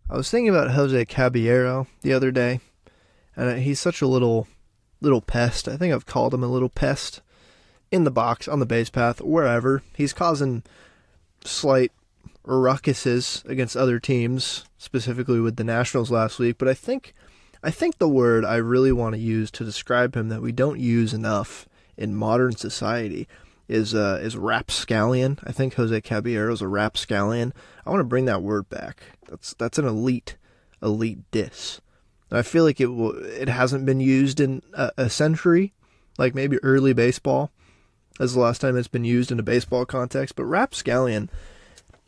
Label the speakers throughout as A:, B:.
A: I was thinking about Jose Caballero the other day, and he's such a little pest. I think I've called him a little pest in the box, on the base path, wherever. He's causing slight ruckuses against other teams, specifically with the Nationals last week. But I think the word I really want to use to describe him that we don't use enough in modern society is rapscallion. I think Jose Caballero is a rapscallion. I want to bring that word back. That's an elite diss. And I feel like it hasn't been used in a century, like maybe early baseball is the last time it's been used in a baseball context. But rapscallion,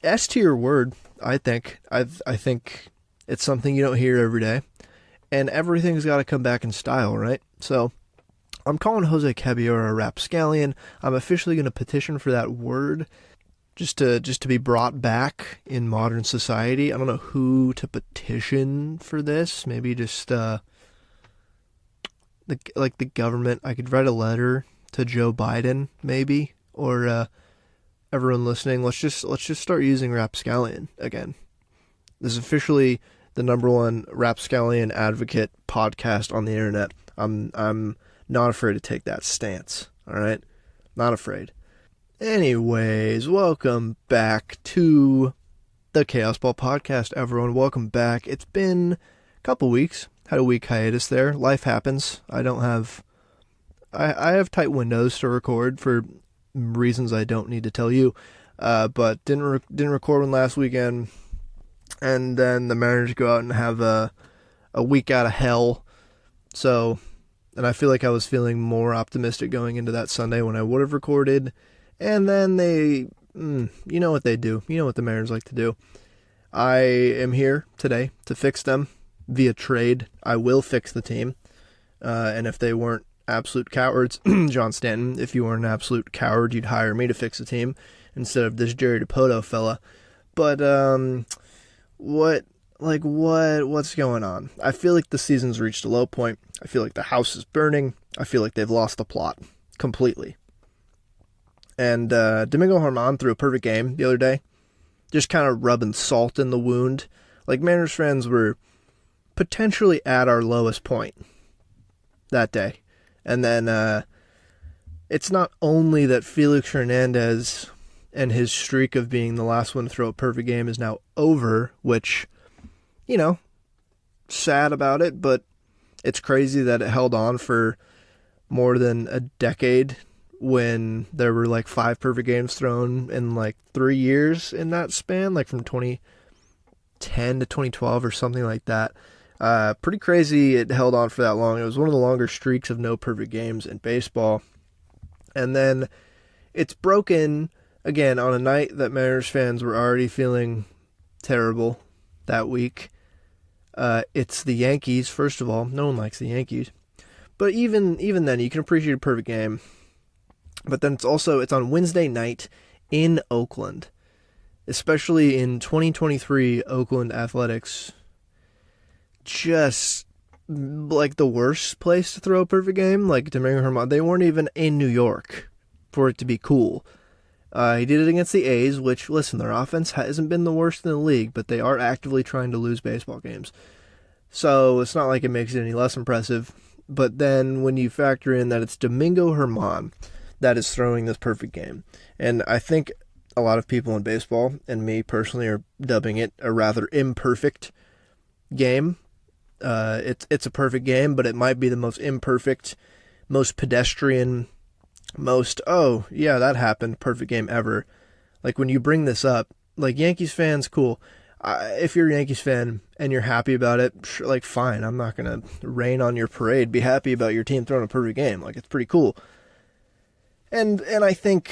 A: S tier word. I think it's something you don't hear every day, and everything's got to come back in style, right? So I'm calling Jose Caballero a rapscallion. I'm officially going to petition for that word just to be brought back in modern society. I don't know who to petition for this. Maybe just the government. I could write a letter to Joe Biden, maybe, or everyone listening. Let's just start using rapscallion again. This is officially the number one rapscallion advocate podcast on the internet. I'm not afraid to take that stance. All right, not afraid. Anyways, welcome back to the Chaos Ball Podcast, everyone. Welcome back. It's been a couple weeks. Had a week hiatus there. Life happens. I have tight windows to record for reasons I don't need to tell you. But didn't record one last weekend, and then the Mariners go out and have a week out of hell. So, and I feel like I was feeling more optimistic going into that Sunday when I would have recorded. And then you know what they do. You know what the Mariners like to do. I am here today to fix them via trade. I will fix the team. And if they weren't absolute cowards, John Stanton, if you were an absolute coward, you'd hire me to fix the team instead of this Jerry DiPoto fella. But what's going on? I feel like the season's reached a low point. I feel like the house is burning. I feel like they've lost the plot completely. And Domingo Germán threw a perfect game the other day, just kind of rubbing salt in the wound. Like, Mariners fans were potentially at our lowest point that day. And then it's not only that Felix Hernandez and his streak of being the last one to throw a perfect game is now over, which, sad about it, but it's crazy that it held on for more than a decade when there were like 5 perfect games thrown in like 3 years in that span, like from 2010 to 2012 or something like that. Pretty crazy it held on for that long. It was one of the longer streaks of no perfect games in baseball. And then it's broken again on a night that Mariners fans were already feeling terrible that week. It's the Yankees, first of all. No one likes the Yankees. But even then, you can appreciate a perfect game. But then it's on Wednesday night in Oakland. Especially in 2023 Oakland Athletics. Just like the worst place to throw a perfect game. Like Domingo Germán, they weren't even in New York for it to be cool. He did it against the A's, which, listen, their offense hasn't been the worst in the league, but they are actively trying to lose baseball games. So it's not like it makes it any less impressive. But then when you factor in that it's Domingo Germán that is throwing this perfect game, and I think a lot of people in baseball, and me personally, are dubbing it a rather imperfect game. It's a perfect game, but it might be the most imperfect, most pedestrian, most, oh, yeah, that happened, perfect game ever. Like, when you bring this up, like, Yankees fans, cool. If you're a Yankees fan and you're happy about it, like, fine. I'm not going to rain on your parade. Be happy about your team throwing a perfect game. Like, it's pretty cool. And I think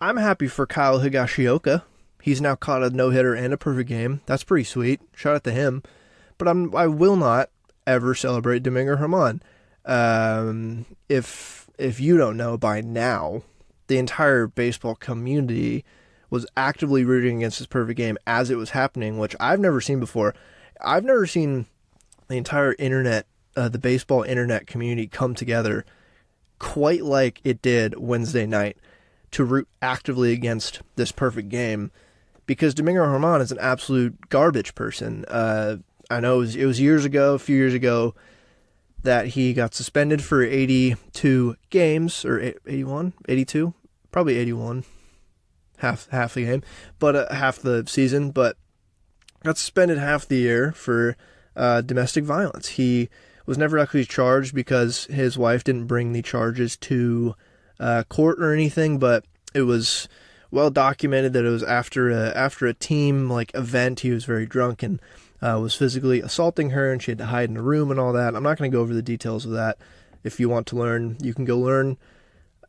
A: I'm happy for Kyle Higashioka. He's now caught a no-hitter and a perfect game. That's pretty sweet. Shout out to him. But I will not ever celebrate Domingo Germán. If you don't know by now, the entire baseball community was actively rooting against his perfect game as it was happening, which I've never seen before. I've never seen the entire internet, the baseball internet community come together quite like it did Wednesday night to root actively against this perfect game, because Domingo Germán is an absolute garbage person. I know it was years ago, a few years ago, that he got suspended for 82 games, or 81, 82, probably 81, half the game, but half the season, but got suspended half the year for domestic violence. He was never actually charged because his wife didn't bring the charges to court or anything, but it was well documented that it was after a team like event. He was very drunk and was physically assaulting her, and she had to hide in a room and all that. I'm not going to go over the details of that. If you want to learn, you can go learn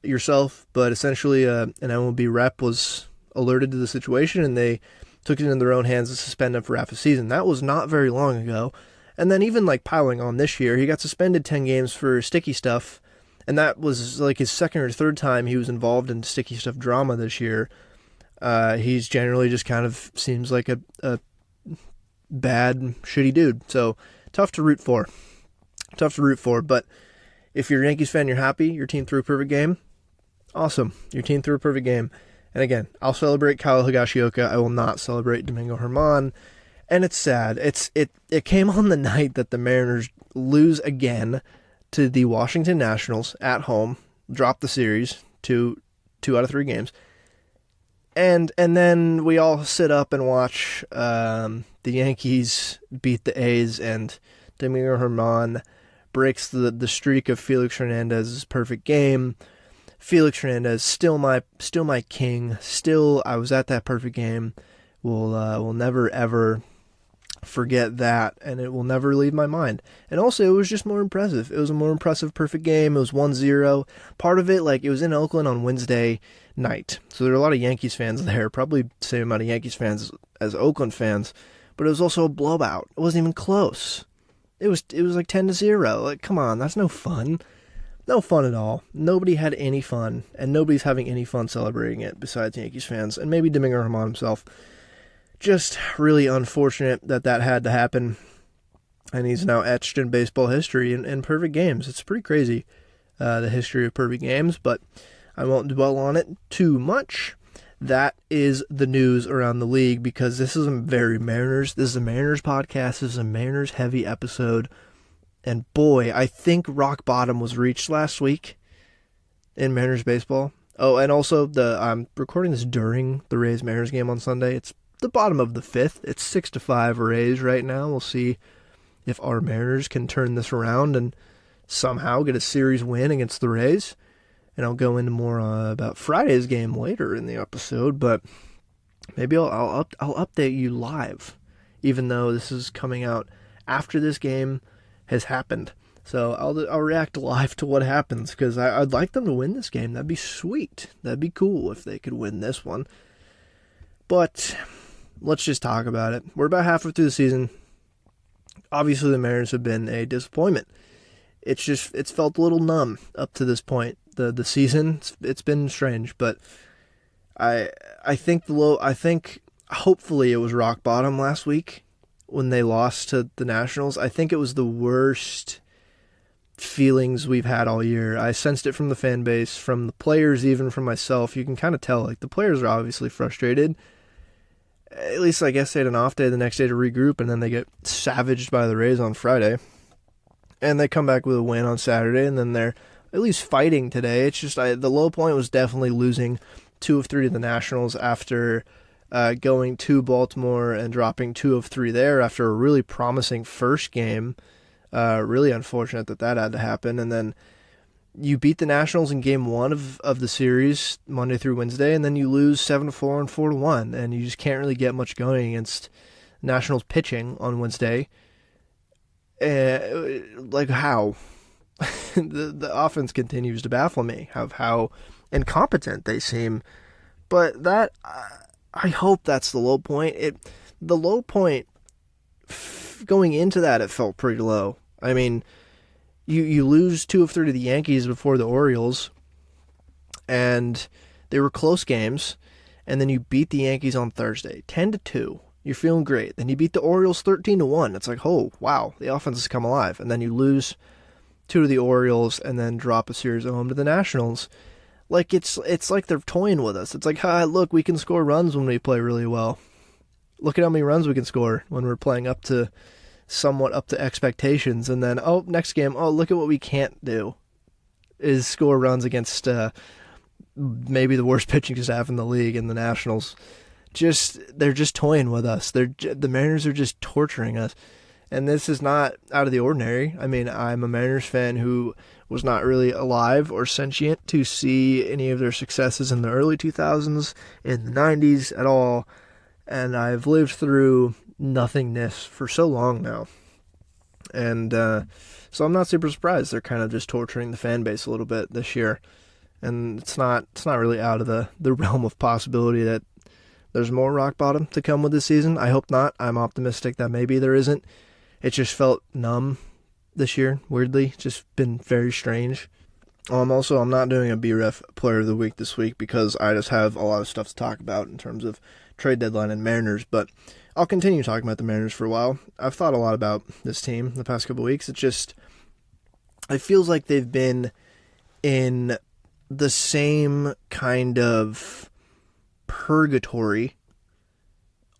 A: yourself, but essentially an MLB rep was alerted to the situation, and they took it into their own hands to suspend him for half a season. That was not very long ago. And then even like piling on this year, he got suspended 10 games for sticky stuff, and that was like his second or third time he was involved in sticky stuff drama this year. He's generally just kind of seems like a bad, shitty dude. So tough to root for. But if you're a Yankees fan, you're happy. Your team threw a perfect game. Awesome. Your team threw a perfect game. And again, I'll celebrate Kyle Higashioka. I will not celebrate Domingo Germán. And it's sad. It came on the night that the Mariners lose again to the Washington Nationals at home, drop the series to 2 out of 3 games. And then we all sit up and watch the Yankees beat the A's, and Domingo Germán breaks the streak of Felix Hernandez's perfect game. Felix Hernandez still my king. Still, I was at that perfect game. We'll never ever forget that, and it will never leave my mind. And also, it was just more impressive. It was a more impressive perfect game. It was 1-0. Part of it, like, it was in Oakland on Wednesday night, so there were a lot of Yankees fans there, probably the same amount of Yankees fans as Oakland fans, but it was also a blowout. It wasn't even close. It was like 10-0. Like, come on, that's no fun. No fun at all. Nobody had any fun, and nobody's having any fun celebrating it besides Yankees fans, and maybe Domingo Germán himself. Just really unfortunate that had to happen, and he's now etched in baseball history in perfect games. It's pretty crazy, the history of perfect games, but I won't dwell on it too much. That is the news around the league, because this is a very Mariners. This is a Mariners podcast. This is a Mariners heavy episode. And boy, I think rock bottom was reached last week in Mariners baseball. Oh, and also I'm recording this during the Rays Mariners game on Sunday. It's the bottom of the 5th. It's 6-5 Rays right now. We'll see if our Mariners can turn this around and somehow get a series win against the Rays. And I'll go into more about Friday's game later in the episode, but maybe I'll update you live, even though this is coming out after this game has happened. So I'll react live to what happens, because I'd like them to win this game. That'd be sweet. That'd be cool if they could win this one. But let's just talk about it. We're about halfway through the season. Obviously, the Mariners have been a disappointment. It's felt a little numb up to this point. The season, it's been strange, but I think hopefully it was rock bottom last week when they lost to the Nationals. I think it was the worst feelings we've had all year. I sensed it from the fan base, from the players, even from myself. You can kind of tell, like, the players are obviously frustrated. At least I guess they had an off day the next day to regroup, and then they get savaged by the Rays on Friday. And they come back with a win on Saturday, and then they're at least fighting today. It's just the low point was definitely losing 2 of 3 to the Nationals after going to Baltimore and dropping 2 of 3 there after a really promising first game. Really unfortunate that had to happen. And then you beat the Nationals in game 1 of the series Monday through Wednesday, and then you lose 7-4 and 4-1, and you just can't really get much going against Nationals pitching on Wednesday. Like, how? the offense continues to baffle me of how incompetent they seem. But that, I hope that's the low point. The low point, going into that, it felt pretty low. I mean, you lose 2 of 3 to the Yankees before the Orioles, and they were close games, and then you beat the Yankees on Thursday, 10-2. You're feeling great. Then you beat the Orioles 13-1. It's like, oh, wow, the offense has come alive. And then you lose 2 to the Orioles and then drop a series at home to the Nationals. Like, it's like they're toying with us. It's like, look, we can score runs when we play really well. look at how many runs we can score when we're playing somewhat up to expectations. And then, next game, look at what we can't do is score runs against maybe the worst pitching staff in the league in the Nationals. They're just toying with us. The Mariners are just torturing us. And this is not out of the ordinary. I mean, I'm a Mariners fan who was not really alive or sentient to see any of their successes in the early 2000s, in the 90s at all. And I've lived through nothingness for so long now. And so I'm not super surprised they're kind of just torturing the fan base a little bit this year. And it's not really out of the realm of possibility that there's more rock bottom to come with this season. I hope not. I'm optimistic that maybe there isn't. It just felt numb this year, weirdly. It's just been very strange. I'm not doing a BREF Player of the Week this week because I just have a lot of stuff to talk about in terms of trade deadline and Mariners, but I'll continue talking about the Mariners for a while. I've thought a lot about this team the past couple of weeks. It feels like they've been in the same kind of purgatory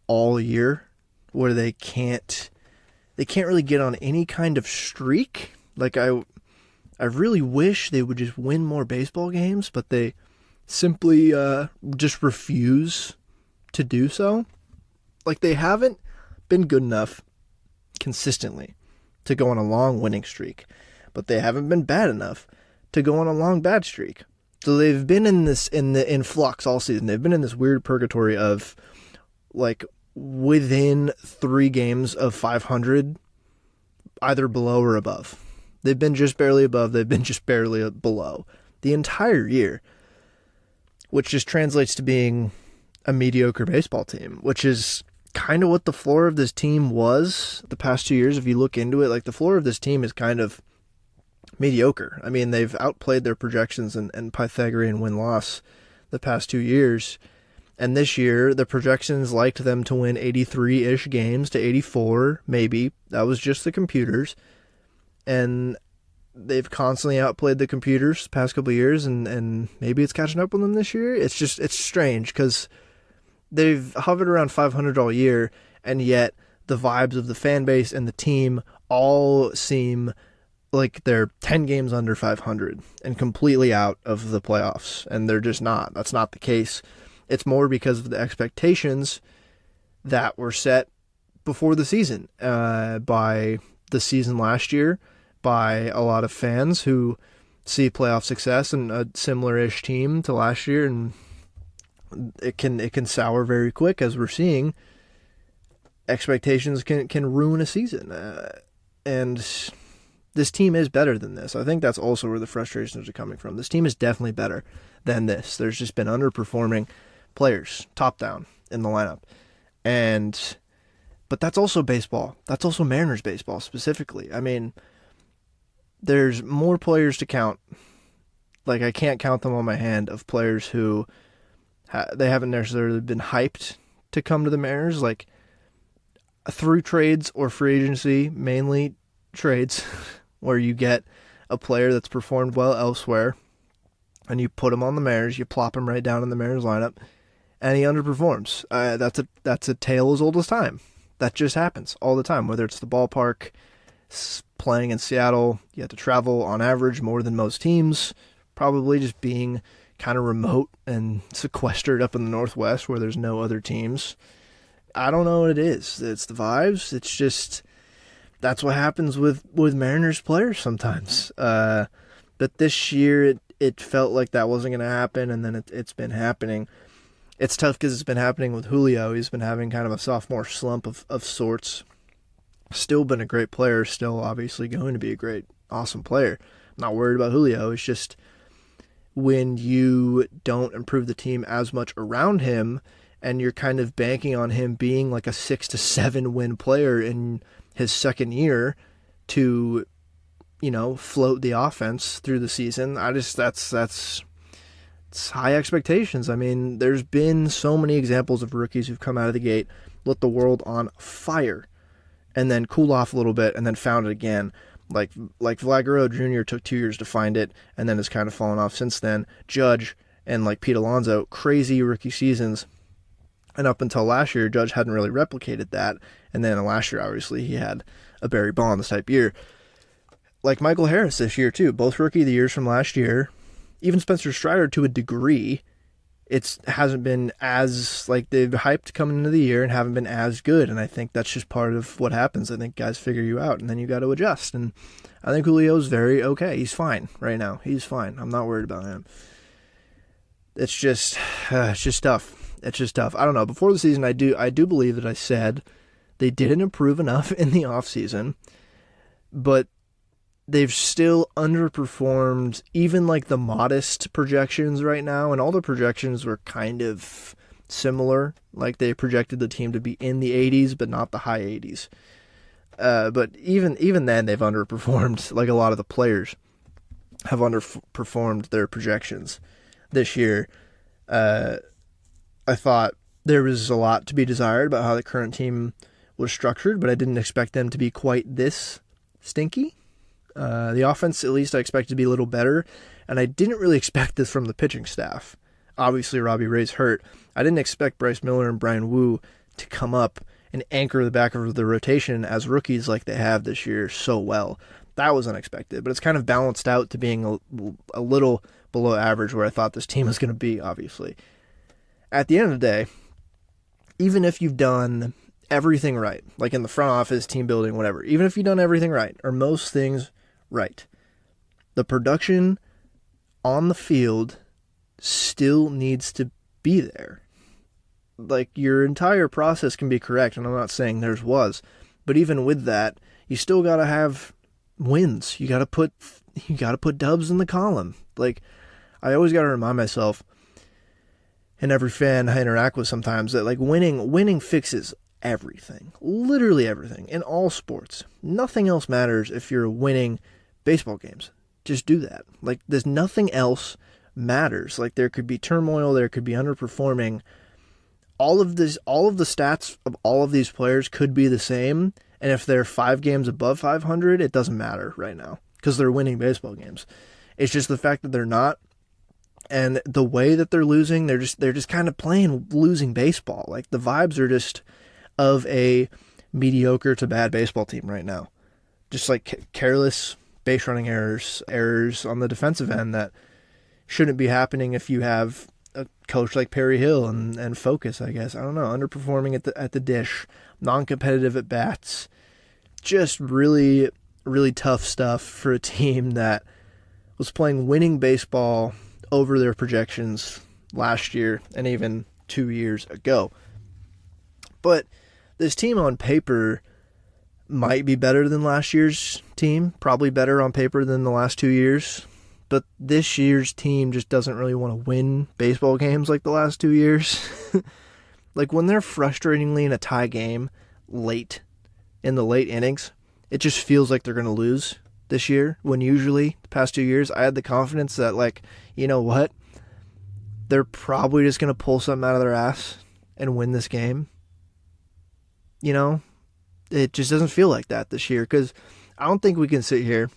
A: all year where they can't really get on any kind of streak. Like I really wish they would just win more baseball games, but they simply just refuse to do so. Like they haven't been good enough consistently to go on a long winning streak, but they haven't been bad enough to go on a long bad streak. So they've been in flux all season. They've been in this weird purgatory of like within 3 games of 500, either below or above. They've been just barely above. They've been just barely below the entire year, which just translates to being a mediocre baseball team, which is kind of what the floor of this team was the past 2 years. If you look into it, like the floor of this team is kind of mediocre. I mean, they've outplayed their projections and Pythagorean win-loss the past 2 years. And this year, the projections liked them to win 83-ish games to 84, maybe. That was just the computers. And they've constantly outplayed the computers the past couple of years, and maybe it's catching up with them this year. It's strange because they've hovered around 500 all year, and yet the vibes of the fan base and the team all seem like they're 10 games under 500 and completely out of the playoffs, and they're just not. That's not the case. It's more because of the expectations that were set before the season by the season last year, by a lot of fans who see playoff success and a similar-ish team to last year, and it can sour very quick, as we're seeing. Expectations can ruin a season, and this team is better than this. I think that's also where the frustrations are coming from. This team is definitely better than this. There's just been underperforming players, top down, in the lineup. But that's also baseball. That's also Mariners baseball, specifically. I mean, there's more players to count. Like, I can't count them on my hand of players who they haven't necessarily been hyped to come to the Mariners, like through trades or free agency, mainly trades, where you get a player that's performed well elsewhere, and you put him on the Mariners, you plop him right down in the Mariners lineup, and he underperforms. That's a tale as old as time. That just happens all the time, whether it's the ballpark, playing in Seattle, you have to travel on average more than most teams, probably just being kind of remote and sequestered up in the Northwest where there's no other teams. I don't know what it is. It's the vibes. It's just, that's what happens with Mariners players sometimes. But this year it felt like that wasn't going to happen, and then it's been happening. It's tough because it's been happening with Julio. He's been having kind of a sophomore slump of sorts. Still been a great player. Still obviously going to be a great, awesome player. I'm not worried about Julio. It's just when you don't improve the team as much around him, and you're kind of banking on him being like a 6 to 7 win player in his second year to, float the offense through the season. That's high expectations. I mean, there's been so many examples of rookies who've come out of the gate, lit the world on fire, and then cool off a little bit, and then found it again. Like Vlad Guerrero Jr. took 2 years to find it, and then has kind of fallen off since then. Judge and like Pete Alonso, crazy rookie seasons, And up until last year, Judge hadn't really replicated that. And then last year, obviously, he had a Barry Bonds type year. Like Michael Harris this year, too. Both Rookie of the Years from last year. Even Spencer Strider, to a degree, it hasn't been as, like, they've hyped coming into the year and haven't been as good. And I think that's just part of what happens. I think guys figure you out, and then you got to adjust. And I think Julio's very okay. He's fine right now. He's fine. I'm not worried about him. It's just tough. It's just tough. I don't know. Before the season, I do believe that I said they didn't improve enough in the offseason, but they've still underperformed even like the modest projections right now, and all the projections were kind of similar. Like they projected the team to be in the 80s, but not the high 80s. But even then, they've underperformed. Like a lot of the players have underperformed their projections this year. I thought there was a lot to be desired about how the current team was structured, but I didn't expect them to be quite this stinky. The offense, at least, I expected to be a little better, and I didn't really expect this from the pitching staff. Obviously, Robbie Ray's hurt. I didn't expect Bryce Miller and Brian Wu to come up and anchor the back of the rotation as rookies like they have this year so well. That was unexpected, but it's kind of balanced out to being a little below average where I thought this team was going to be, obviously. At the end of the day, even if you've done everything right, like in the front office, team building, whatever, even if you've done everything right, or most things right, the production on the field still needs to be there. Like, your entire process can be correct, and I'm not saying theirs was, but even with that, you still got to have wins. You got to put dubs in the column. Like, I always got to remind myself, and every fan I interact with sometimes, that like winning fixes everything, literally everything in all sports. Nothing else matters if you're winning baseball games. Just do that. Like, there's nothing else matters. Like, there could be turmoil, there could be underperforming. All of the stats of all of these players could be the same, and if they're 5 games above 500, it doesn't matter right now because they're winning baseball games. It's just the fact that they're not. And the way that they're losing, they're just kind of playing losing baseball. Like, the vibes are just of a mediocre to bad baseball team right now. Just like careless base running errors on the defensive end that shouldn't be happening if you have a coach like Perry Hill and focus, I guess. I don't know, underperforming at the dish, non-competitive at bats. Just really, really tough stuff for a team that was playing winning baseball over their projections last year and even 2 years ago. But this team on paper might be better than last year's team, probably better on paper than the last 2 years. But this year's team just doesn't really want to win baseball games like the last 2 years. Like, when they're frustratingly in a tie game in the late innings, it just feels like they're going to lose this year, when usually the past 2 years I had the confidence that, like, you know what, they're probably just going to pull something out of their ass and win this game. You know, it just doesn't feel like that this year, because I don't think we can sit here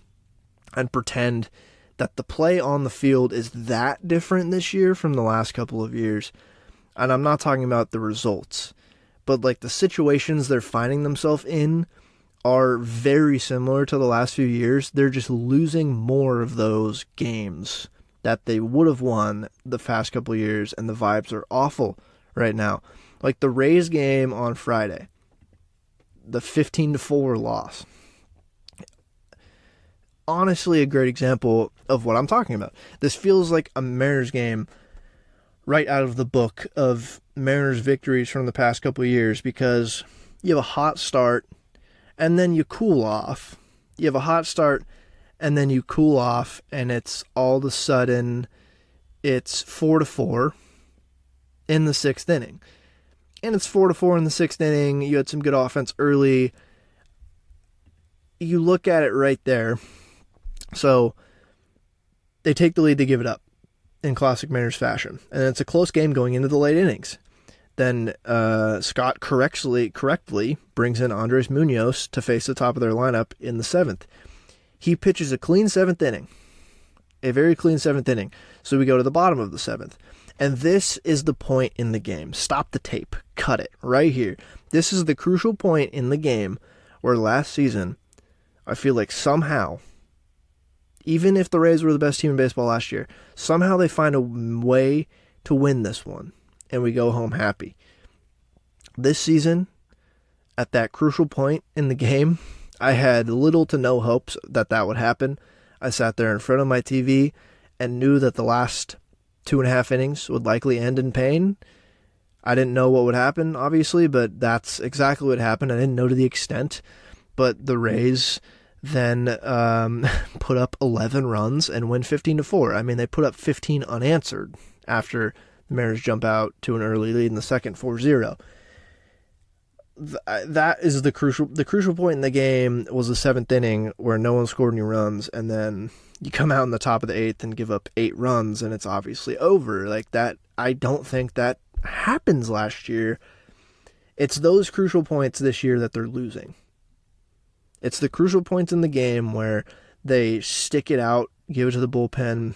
A: and pretend that the play on the field is that different this year from the last couple of years. And I'm not talking about the results, but like the situations they're finding themselves in are very similar to the last few years. They're just losing more of those games that they would have won the past couple of years, and the vibes are awful right now. Like the Rays game on Friday, the 15-4 loss. Honestly, a great example of what I'm talking about. This feels like a Mariners game right out of the book of Mariners victories from the past couple of years, because you have a hot start and then you cool off. You have a hot start and then you cool off, and it's all of a sudden it's 4-4 in the 6th inning. And it's 4-4 in the 6th inning. You had some good offense early. You look at it right there. So they take the lead, they give it up in classic Mariners fashion. And it's a close game going into the late innings. Then Scott correctly brings in Andres Munoz to face the top of their lineup in the 7th. He pitches a clean 7th inning. A very clean 7th inning. So we go to the bottom of the 7th. And this is the point in the game. Stop the tape. Cut it right here. This is the crucial point in the game where last season, I feel like somehow, even if the Rays were the best team in baseball last year, somehow they find a way to win this one, and we go home happy. This season, at that crucial point in the game, I had little to no hopes that that would happen. I sat there in front of my TV and knew that the last 2.5 innings would likely end in pain. I didn't know what would happen, obviously, but that's exactly what happened. I didn't know to the extent, but the Rays then put up 11 runs and win 15-4. I mean, they put up 15 unanswered after the Mariners jump out to an early lead in the second, 4-0. That is the crucial point in the game was the 7th inning where no one scored any runs, and then you come out in the top of the 8th and give up 8 runs, and it's obviously over. Like that, I don't think that happens last year. It's those crucial points this year that they're losing. It's the crucial points in the game where they stick it out, give it to the bullpen,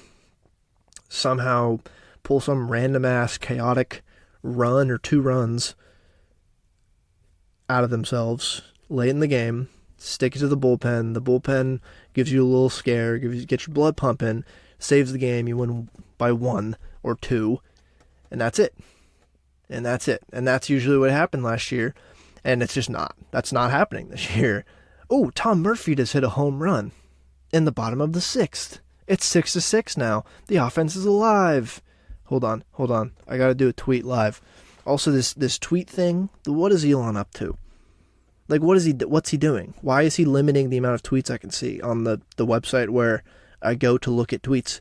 A: somehow pull some random-ass chaotic run or 2 runs out of themselves late in the game, stick it to the bullpen gives you a little scare, gets your blood pumping, saves the game, you win by 1 or 2, and that's it. And that's usually what happened last year, and it's just not. That's not happening this year. Oh, Tom Murphy just hit a home run in the bottom of the 6th. It's 6-6 now. The offense is alive. Hold on. I gotta do a tweet live. Also, this tweet thing, what is Elon up to? Like, what's he doing? Why is he limiting the amount of tweets I can see on the website where I go to look at tweets?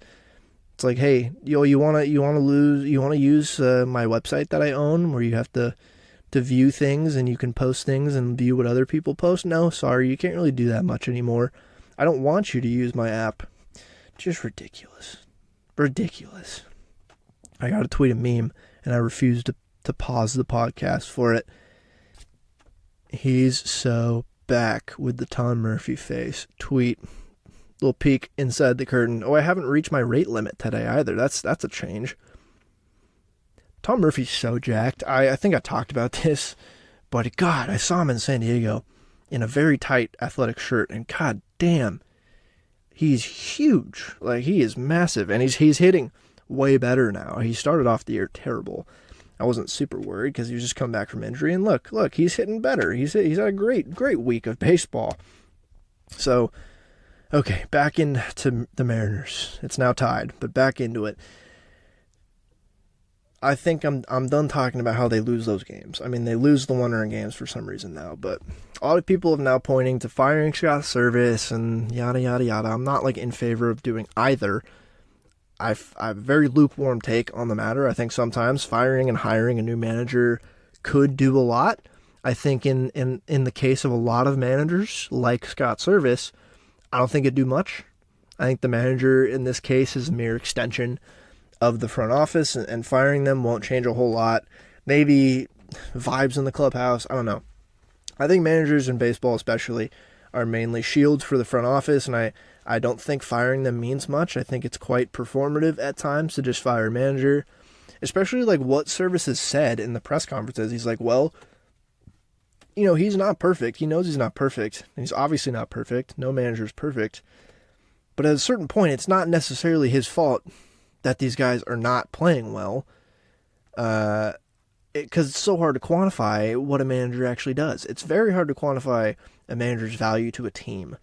A: It's like, hey, you wanna use my website that I own where you have to view things and you can post things and view what other people post? No, sorry, you can't really do that much anymore. I don't want you to use my app. Just ridiculous. I gotta tweet a meme and I refuse to pause the podcast for it. He's so back with the Tom Murphy face. Tweet. Little peek inside the curtain. Oh, I haven't reached my rate limit today either. That's a change. Tom Murphy's so jacked. I think I talked about this, but God, I saw him in San Diego in a very tight athletic shirt, and God damn, he's huge. Like, he is massive, and he's hitting way better now. He started off the year terrible. I wasn't super worried because he was just coming back from injury, and look, he's hitting better. He's had a great week of baseball. So, okay, back into the Mariners. It's now tied, but back into it. I think I'm done talking about how they lose those games. I mean, they lose the one-run games for some reason now, but a lot of people have now pointing to firing Scott Service and yada, yada, yada. I'm not, in favor of doing either. I've a very lukewarm take on the matter. I think sometimes firing and hiring a new manager could do a lot. I think in the case of a lot of managers, like Scott Service, I don't think it'd do much. I think the manager in this case is a mere extension of the front office, and firing them won't change a whole lot. Maybe vibes in the clubhouse, I don't know. I think managers in baseball especially are mainly shields for the front office, and I don't think firing them means much. I think it's quite performative at times to just fire a manager, especially what Service has said in the press conferences. He's like, well, he's not perfect. He knows he's not perfect. He's obviously not perfect. No manager's perfect. But at a certain point, it's not necessarily his fault that these guys are not playing well, because it's so hard to quantify what a manager actually does. It's very hard to quantify a manager's value to a team,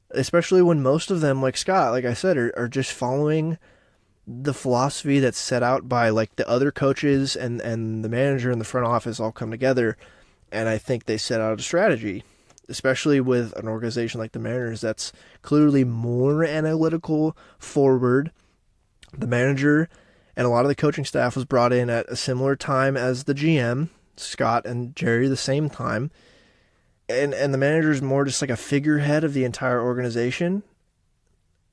A: especially when most of them, like Scott, like I said, are just following the philosophy that's set out by the other coaches and the manager and the front office all come together, and I think they set out a strategy, especially with an organization like the Mariners that's clearly more analytical, forward. The manager and a lot of the coaching staff was brought in at a similar time as the GM, Scott and Jerry, the same time. And the manager is more just like a figurehead of the entire organization.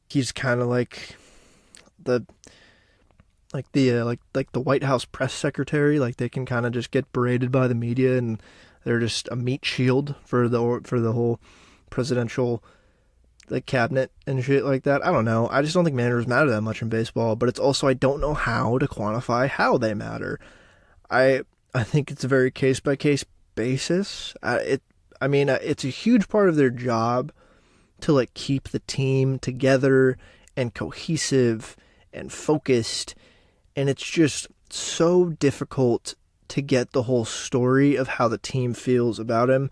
A: He's kind of like the White House press secretary. They can kind of just get berated by the media, and they're just a meat shield for the whole presidential the cabinet and shit like that. I don't know. I just don't think managers matter that much in baseball, but it's also I don't know how to quantify how they matter. I think it's a very case by case basis. It's a huge part of their job to like keep the team together and cohesive and focused, and it's just so difficult to get the whole story of how the team feels about him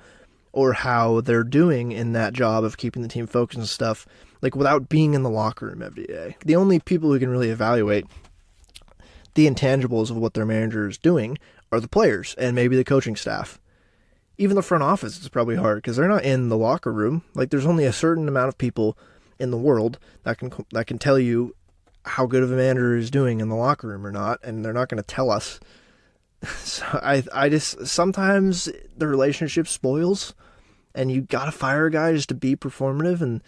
A: or how they're doing in that job of keeping the team focused and stuff, like without being in the locker room every day. The only people who can really evaluate the intangibles of what their manager is doing are the players and maybe the coaching staff. Even the front office is probably hard because they're not in the locker room. Like there's only a certain amount of people in the world that can tell you how good of a manager is doing in the locker room or not, and they're not going to tell us. So I just sometimes the relationship spoils, and you gotta fire a guy just to be performative,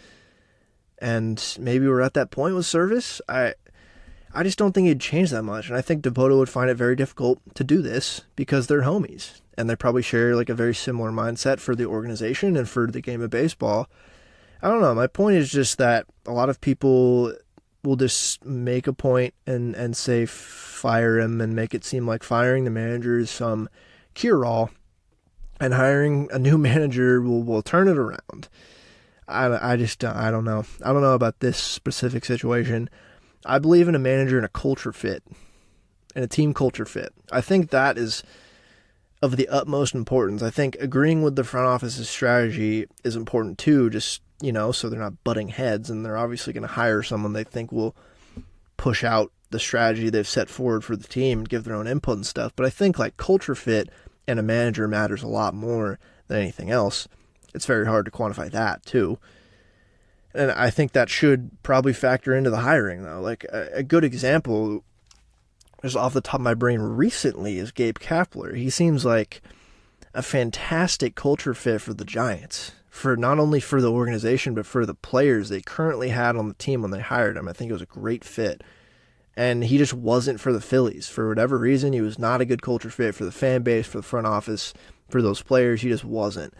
A: and maybe we're at that point with Service. I just don't think he'd change that much, and I think Dipoto would find it very difficult to do this because they're homies, and they probably share like a very similar mindset for the organization and for the game of baseball. I don't know. My point is just that a lot of people will just make a point and say fire him and make it seem like firing the manager is some cure-all and hiring a new manager will turn it around. I don't know. I don't know about this specific situation. I believe in a manager and a culture fit, and a team culture fit. I think that is of the utmost importance. I think agreeing with the front office's strategy is important too, just, so they're not butting heads, and they're obviously going to hire someone they think will push out the strategy they've set forward for the team and give their own input and stuff. But I think like culture fit and a manager matters a lot more than anything else. It's very hard to quantify that too. And I think that should probably factor into the hiring though. Like a good example just off the top of my brain recently is Gabe Kapler. He seems like a fantastic culture fit for the Giants, for not only for the organization, but for the players they currently had on the team when they hired him. I think it was a great fit. And he just wasn't for the Phillies. For whatever reason, he was not a good culture fit for the fan base, for the front office, for those players. He just wasn't.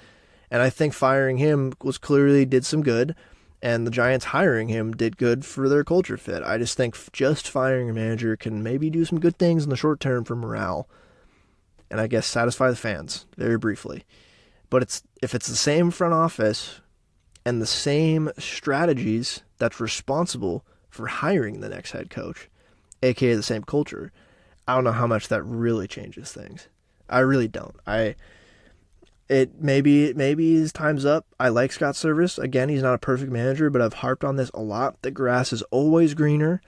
A: And I think firing him did some good, and the Giants hiring him did good for their culture fit. I just think just firing a manager can maybe do some good things in the short term for morale, and I guess satisfy the fans, very briefly. But if it's the same front office and the same strategies that's responsible for hiring the next head coach, aka the same culture, I don't know how much that really changes things. I really don't. Maybe his time's up. I like Scott Service. Again, he's not a perfect manager, but I've harped on this a lot. The grass is always greener,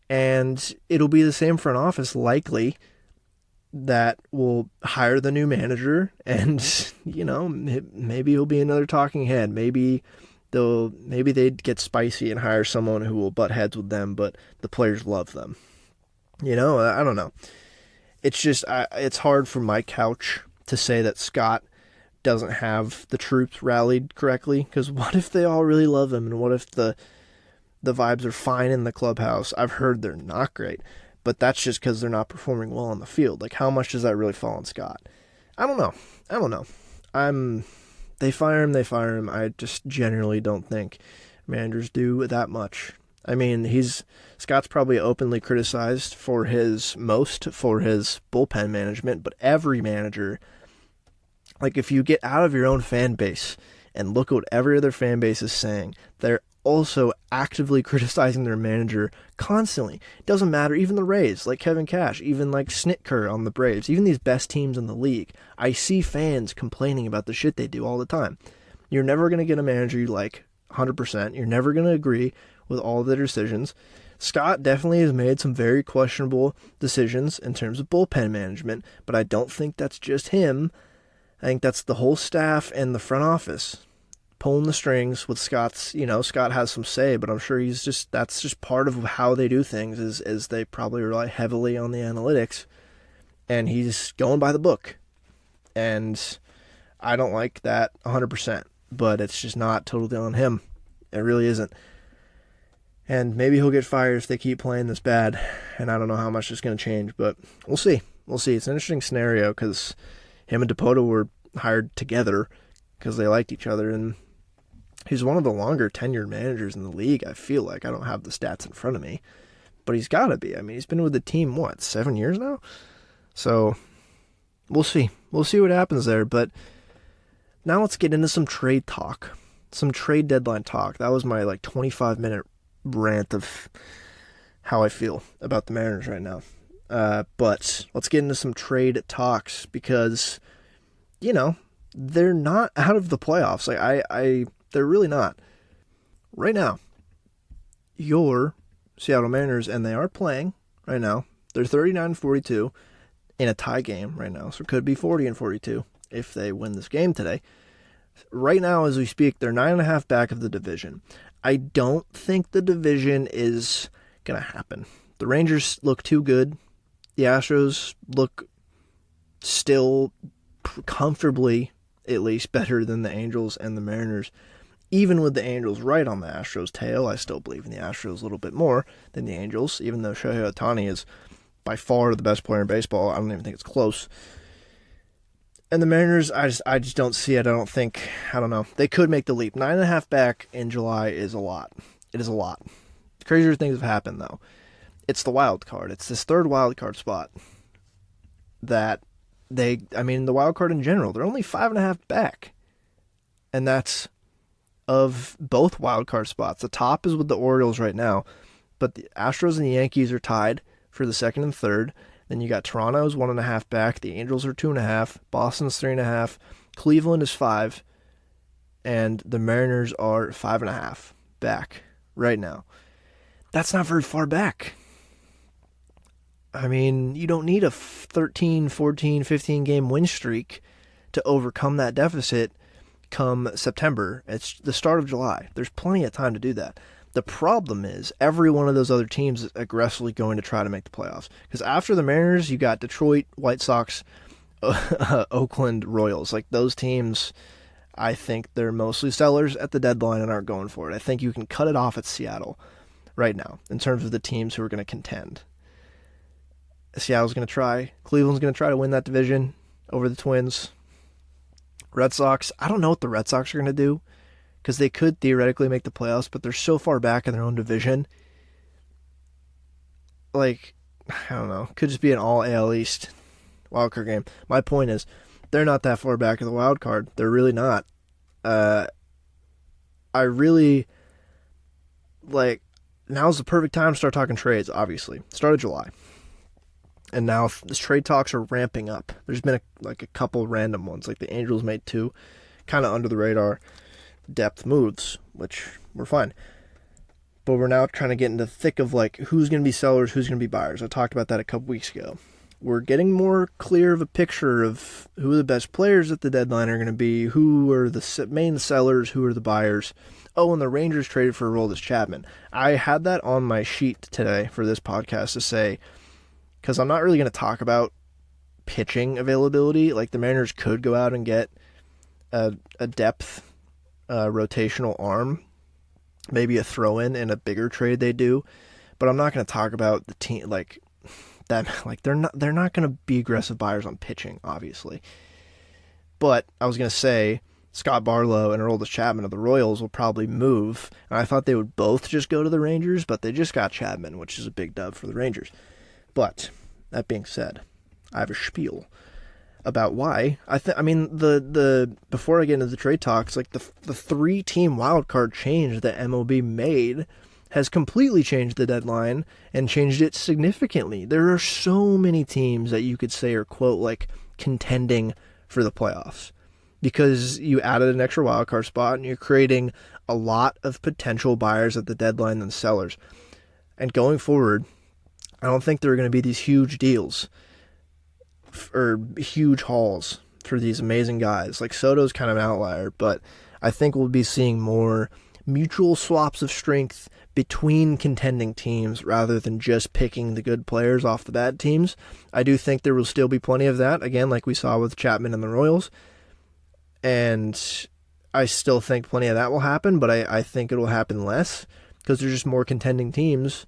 A: and it'll be the same front office likely that will hire the new manager, and maybe he'll be another talking head. Maybe they'd get spicy and hire someone who will butt heads with them, but the players love them. I don't know. It's just it's hard from my couch to say that Scott doesn't have the troops rallied correctly, because what if they all really love him, and what if the vibes are fine in the clubhouse? I've heard they're not great, but that's just because they're not performing well on the field. Like, how much does that really fall on Scott? I don't know. They fire him. I just generally don't think managers do that much. I mean, Scott's probably openly criticized for his bullpen management, but every manager, like if you get out of your own fan base and look at what every other fan base is saying, they're also actively criticizing their manager constantly. It doesn't matter. Even the Rays, like Kevin Cash, even like Snitker on the Braves, even these best teams in the league, I see fans complaining about the shit they do all the time. You're never going to get a manager you like 100%. You're never going to agree with all of their decisions. Scott definitely has made some very questionable decisions in terms of bullpen management, but I don't think that's just him. I think that's the whole staff and the front office pulling the strings with Scott's, Scott has some say, but I'm sure that's just part of how they do things is they probably rely heavily on the analytics, and he's going by the book. And I don't like that 100%, but it's just not totally on him. It really isn't. And maybe he'll get fired if they keep playing this bad, and I don't know how much it's going to change, but we'll see. It's an interesting scenario because him and Dipoto were hired together because they liked each other, and He's one of the longer tenured managers in the league, I feel like. I don't have the stats in front of me, but he's got to be. I mean, he's been with the team, 7 years now? So, we'll see. We'll see what happens there, but now let's get into some trade talk. Some trade deadline talk. That was my 25-minute rant of how I feel about the Mariners right now. But let's get into some trade talks because, they're not out of the playoffs. They're really not. Right now, your Seattle Mariners, and they are playing right now. They're 39-42 in a tie game right now, so it could be 40-42 if they win this game today. Right now, as we speak, they're 9.5 back of the division. I don't think the division is going to happen. The Rangers look too good. The Astros look still comfortably, at least, better than the Angels and the Mariners. Even with the Angels right on the Astros' tail, I still believe in the Astros a little bit more than the Angels, even though Shohei Ohtani is by far the best player in baseball. I don't even think it's close. And the Mariners, I just don't see it. I don't know. They could make the leap. 9.5 back in July is a lot. It is a lot. Crazier things have happened, though. It's the wild card. It's this third wild card spot that the wild card in general, they're only 5.5 back. And that's of both wild card spots. The top is with the Orioles right now, but the Astros and the Yankees are tied for the second and third. Then you got Toronto's 1.5 back. The Angels are 2.5. Boston's 3.5. Cleveland is 5. And the Mariners are 5.5 back right now. That's not very far back. I mean, you don't need a 13, 14, 15 game win streak to overcome that deficit come September. It's the start of July. There's plenty of time to do that. The problem is every one of those other teams is aggressively going to try to make the playoffs. Because after the Mariners, you got Detroit, White Sox, Oakland, Royals. Those teams, I think they're mostly sellers at the deadline and aren't going for it. I think you can cut it off at Seattle right now in terms of the teams who are going to contend. Seattle's going to try. Cleveland's going to try to win that division over the Twins. Red Sox, I don't know what the Red Sox are going to do because they could theoretically make the playoffs, but they're so far back in their own division. I don't know. Could just be an all AL East wildcard game. My point is, they're not that far back in the wild card. They're really not. Now's the perfect time to start talking trades, obviously. Start of July. And now the trade talks are ramping up. There's been a couple random ones. The Angels made 2 kind of under the radar depth moves, which were fine. But we're now trying to get into the thick of who's going to be sellers, who's going to be buyers. I talked about that a couple weeks ago. We're getting more clear of a picture of who the best players at the deadline are going to be, who are the main sellers, who are the buyers. Oh, and the Rangers traded for Aroldis Chapman. I had that on my sheet today for this podcast to say, because I'm not really going to talk about pitching availability. The Mariners could go out and get a depth rotational arm, maybe a throw-in in a bigger trade they do. But I'm not going to talk about the team that. They're not going to be aggressive buyers on pitching, obviously. But I was going to say Scott Barlow and Aroldis Chapman of the Royals will probably move. And I thought they would both just go to the Rangers, but they just got Chapman, which is a big dub for the Rangers. But that being said, I have a spiel about why. Before I get into the trade talks, the 3-team wildcard change that MLB made has completely changed the deadline and changed it significantly. There are so many teams that you could say are, quote, contending for the playoffs because you added an extra wildcard spot and you're creating a lot of potential buyers at the deadline than sellers. And going forward, I don't think there are going to be these huge deals or huge hauls for these amazing guys. Soto's kind of an outlier, but I think we'll be seeing more mutual swaps of strength between contending teams rather than just picking the good players off the bad teams. I do think there will still be plenty of that, again, like we saw with Chapman and the Royals. And I still think plenty of that will happen, but I think it will happen less because there's just more contending teams.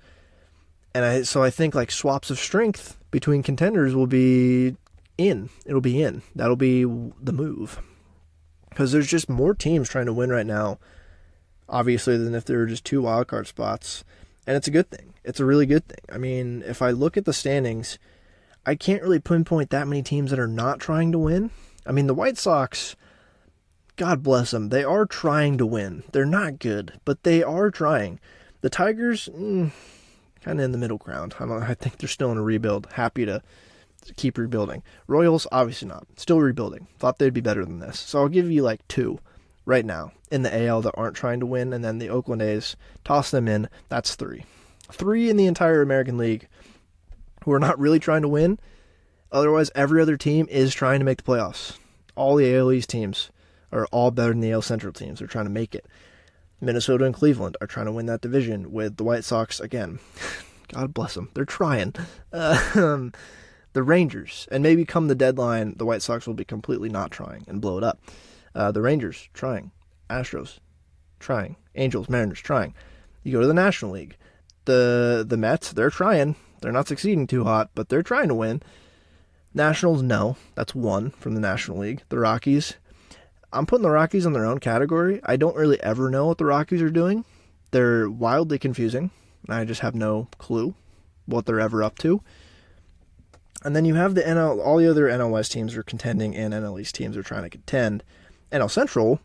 A: And so I think swaps of strength between contenders will be in. It'll be in. That'll be the move. Because there's just more teams trying to win right now obviously, than if there were just 2 wildcard spots. And it's a good thing. It's a really good thing. I mean, if I look at the standings, I can't really pinpoint that many teams that are not trying to win. I mean, the White Sox, God bless them, they are trying to win. They're not good, but they are trying. The Tigers, kind of in the middle ground. I think they're still in a rebuild. Happy to keep rebuilding. Royals, obviously not. Still rebuilding. Thought they'd be better than this. So I'll give you like 2 right now in the AL that aren't trying to win, and then the Oakland A's, toss them in. That's 3. 3 in the entire American League who are not really trying to win. Otherwise, every other team is trying to make the playoffs. All the AL East teams are all better than the AL Central teams. They're trying to make it. Minnesota and Cleveland are trying to win that division with the White Sox again. God bless them. They're trying. The Rangers, and maybe come the deadline, the White Sox will be completely not trying and blow it up. The Rangers, trying. Astros, trying. Angels, Mariners, trying. You go to the National League. The Mets, they're trying. They're not succeeding too hot, but they're trying to win. Nationals, no. That's 1 from the National League. The Rockies, I'm putting the Rockies in their own category. I don't really ever know what the Rockies are doing. They're wildly confusing. I just have no clue what they're ever up to. And then you have the NL, all the other NL West teams are contending, and NL East teams are trying to contend. NL Central,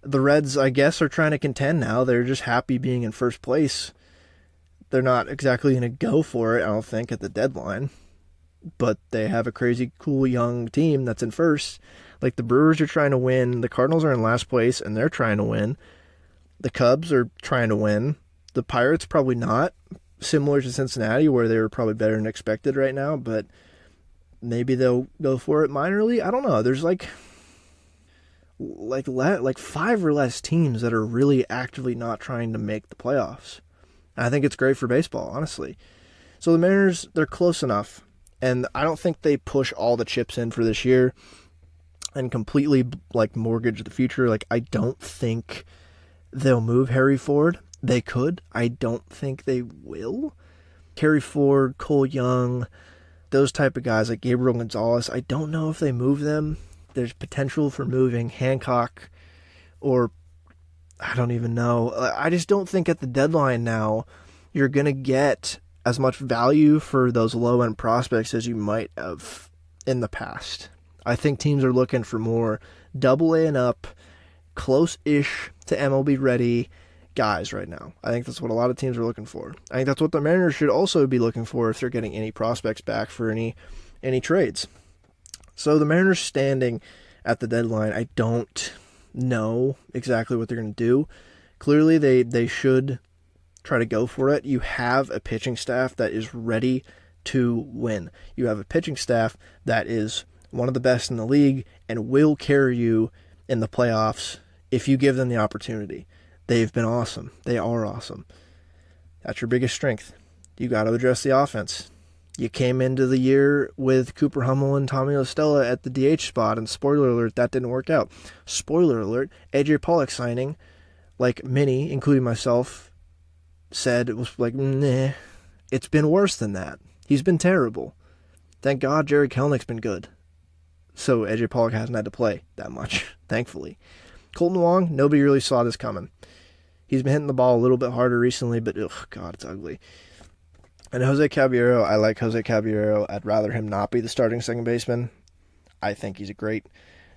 A: the Reds, I guess, are trying to contend now. They're just happy being in first place. They're not exactly going to go for it, I don't think, at the deadline. But they have a crazy, cool, young team that's in first. Like, the Brewers are trying to win. The Cardinals are in last place, and they're trying to win. The Cubs are trying to win. The Pirates probably not. Similar to Cincinnati, where they were probably better than expected right now, but maybe they'll go for it minorly. I don't know. There's like 5 or less teams that are really actively not trying to make the playoffs. And I think it's great for baseball, honestly. So the Mariners, they're close enough, and I don't think they push all the chips in for this year and completely like mortgage the future. Like, I don't think they'll move Harry Ford. They could. I don't think they will. Harry Ford, Cole Young, those type of guys like Gabriel Gonzalez, I don't know if they move them. There's potential for moving Hancock, or I don't even know. I just don't think at the deadline now you're going to get as much value for those low-end prospects as you might have in the past. I think teams are looking for more Double-A and up, close-ish to MLB ready guys right now. I think that's what a lot of teams are looking for. I think that's what the Mariners should also be looking for if they're getting any prospects back for any trades. So the Mariners standing at the deadline, I don't know exactly what they're going to do. Clearly, they should try to go for it. You have a pitching staff that is ready to win. You have a pitching staff that is one of the best in the league and will carry you in the playoffs if you give them the opportunity. They've been awesome. They are awesome. That's your biggest strength. You got to address the offense. You came into the year with Cooper Hummel and Tommy La Stella at the DH spot, and spoiler alert, that didn't work out. Spoiler alert, AJ Pollock signing, like many, including myself, said it was like, nah, it's been worse than that. He's been terrible. Thank God Jerry Kelnick's been good. So AJ Pollock hasn't had to play that much, thankfully. Colton Wong, nobody really saw this coming. He's been hitting the ball a little bit harder recently, but God, it's ugly. And Jose Caballero, I like Jose Caballero. I'd rather him not be the starting second baseman. I think he's a great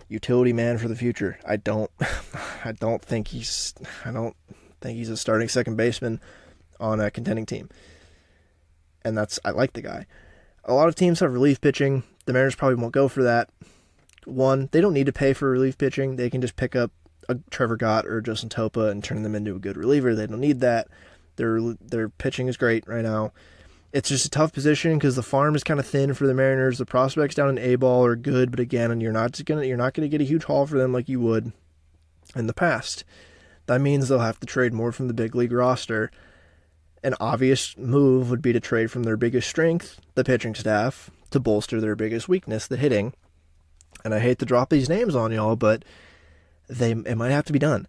A: utility man for the future. I don't think he's a starting second baseman on a contending team. And I like the guy. A lot of teams have relief pitching. The Mariners probably won't go for that. One, they don't need to pay for relief pitching. They can just pick up a Trevor Gott or Justin Topa and turn them into a good reliever. They don't need that. Their pitching is great right now. It's just a tough position because the farm is kind of thin for the Mariners. The prospects down in A-ball are good, but again, you're not gonna get a huge haul for them like you would in the past. That means they'll have to trade more from the big league roster. An obvious move would be to trade from their biggest strength, the pitching staff, to bolster their biggest weakness, the hitting. And I hate to drop these names on y'all, but it might have to be done.